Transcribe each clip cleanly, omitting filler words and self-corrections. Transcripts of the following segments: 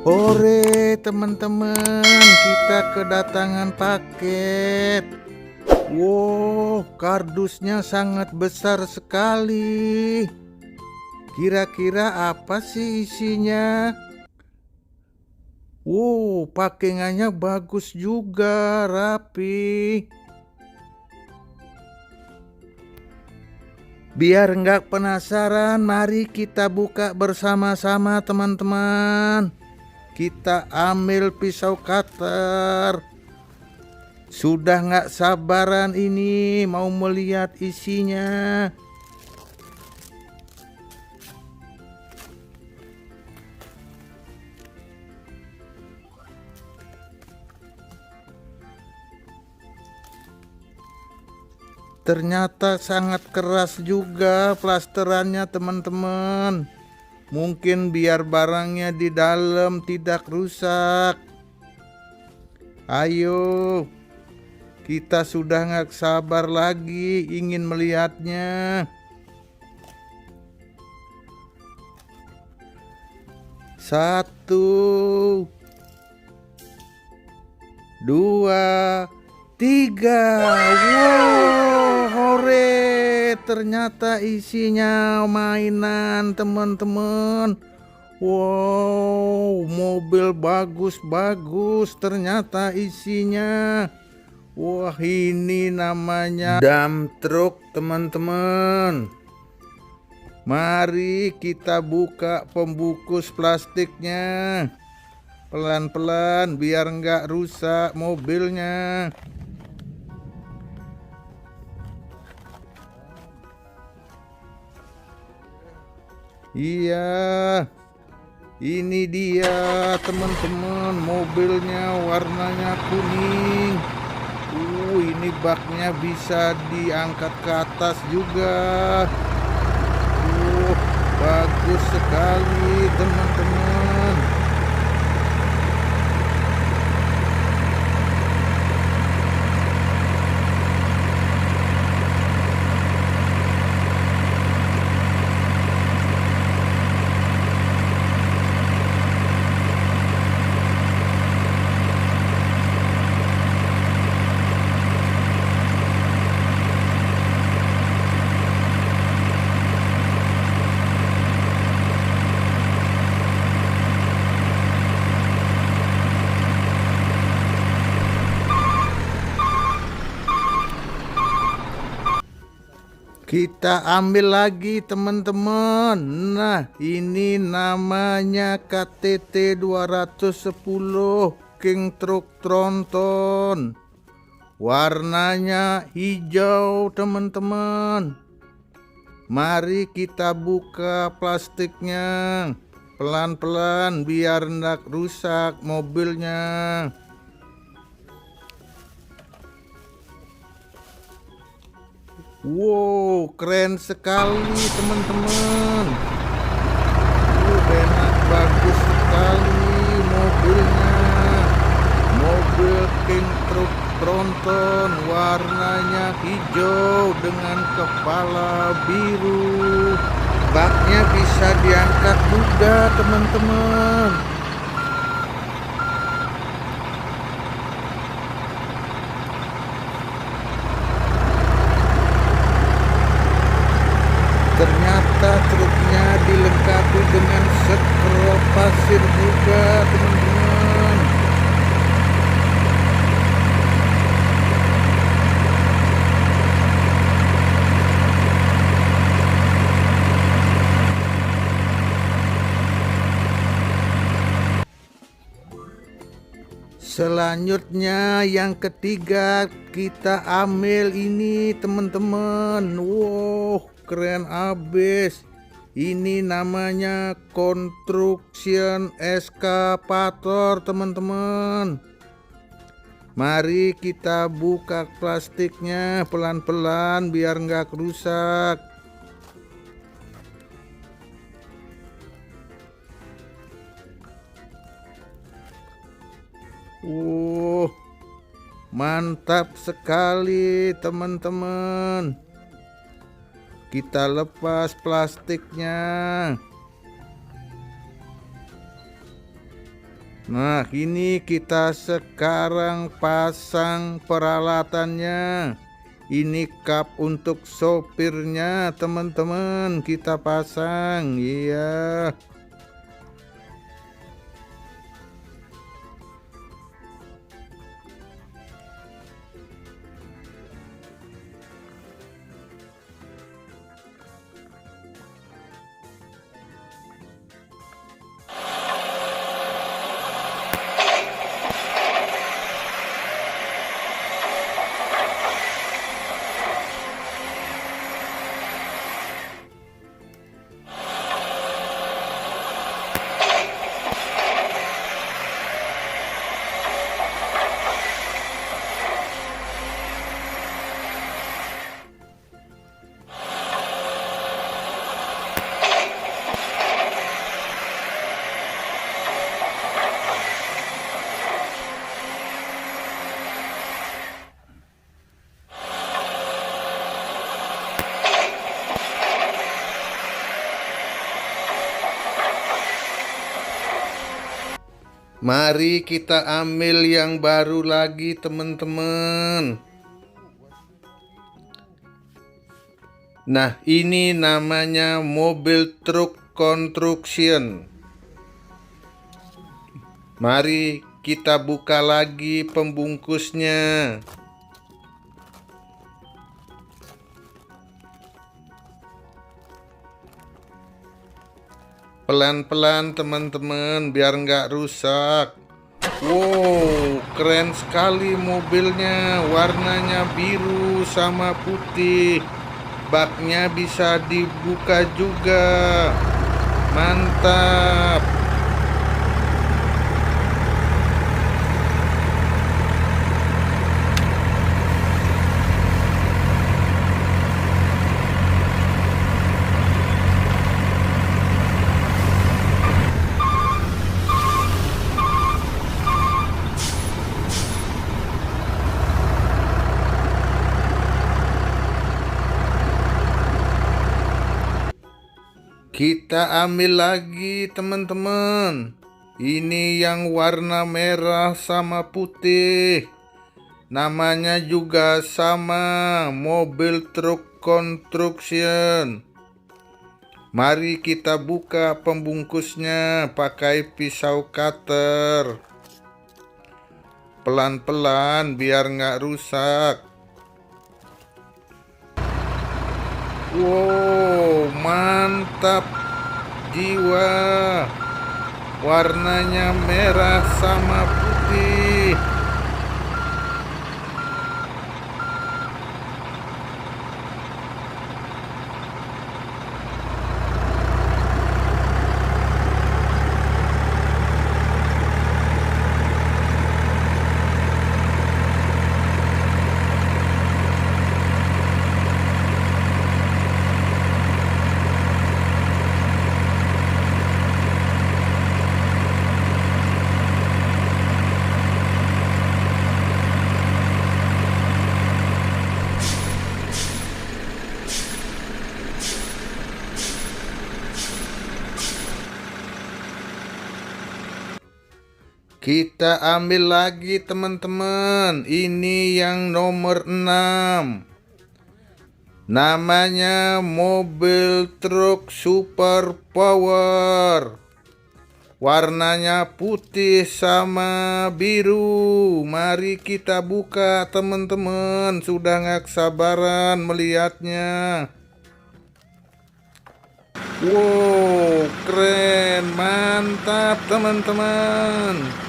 Hore teman-teman, kita kedatangan paket. Wow, kardusnya sangat besar sekali. Kira-kira apa sih isinya? Wow, pakingannya bagus juga, rapi. Biar nggak penasaran, mari kita buka bersama-sama teman-teman. Kita ambil pisau cutter. Sudah nggak sabaran ini mau melihat isinya. Ternyata sangat keras juga plasterannya teman-teman. Mungkin biar barangnya di dalam tidak rusak. Ayo, kita sudah nggak sabar lagi ingin melihatnya. Satu, dua, tiga. Wow, hore. Ternyata isinya mainan teman-teman. Wow, mobil bagus-bagus ternyata isinya. Wah, ini namanya dump truck teman-teman. Mari kita buka pembungkus plastiknya. Pelan-pelan biar nggak rusak mobilnya. Iya, ini dia teman-teman, mobilnya warnanya kuning. Ini baknya bisa diangkat ke atas juga. Bagus sekali teman-teman. Kita ambil lagi teman-teman. Nah, ini namanya KTT 210 King Truck Tronton. Warnanya hijau teman-teman. Mari kita buka plastiknya. Pelan-pelan biar ndak rusak mobilnya. Wow, keren sekali teman-teman. Enak, bagus sekali mobilnya. Mobil King Truck Tronton warnanya hijau dengan kepala biru. Baknya bisa diangkat juga teman-teman. Ternyata truknya dilengkapi dengan sekrop pasir juga teman-teman. Selanjutnya yang ketiga kita ambil ini teman-teman. Wow, keren abis. Ini namanya construction excavator teman-teman. Mari kita buka plastiknya pelan-pelan biar nggak rusak. Mantap sekali teman-teman. Kita lepas plastiknya. Nah, ini kita sekarang pasang peralatannya. Ini kap untuk sopirnya, teman-teman. Kita pasang, iya. Mari kita ambil yang baru lagi, teman-teman. Nah, ini namanya mobil truk construction. Mari kita buka lagi pembungkusnya. Pelan-pelan, teman-teman, biar nggak rusak. Wow, keren sekali mobilnya. Warnanya biru sama putih. Baknya bisa dibuka juga. Mantap. Kita ambil lagi, teman-teman. Ini yang warna merah sama putih. Namanya juga sama, mobil truk construction. Mari kita buka pembungkusnya pakai pisau cutter. Pelan-pelan biar nggak rusak. Wow, mantap jiwa. Warnanya merah sama putih. Kita ambil lagi, teman-teman. Ini yang nomor 6. Namanya mobil truk super power. Warnanya putih sama biru. Mari kita buka, teman-teman. Sudah nggak sabaran melihatnya. Wow, keren, mantap, teman-teman.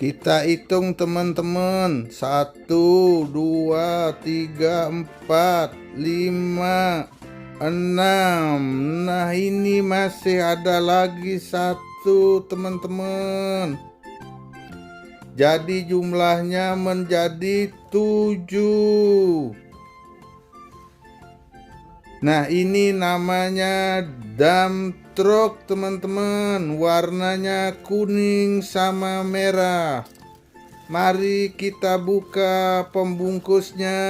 Kita hitung teman-teman. 1, 2, 3, 4, 5, 6. Nah ini masih ada lagi 1 teman-teman. Jadi jumlahnya menjadi 7. Nah ini namanya dump truck teman-teman. Warnanya kuning sama merah. Mari kita buka pembungkusnya.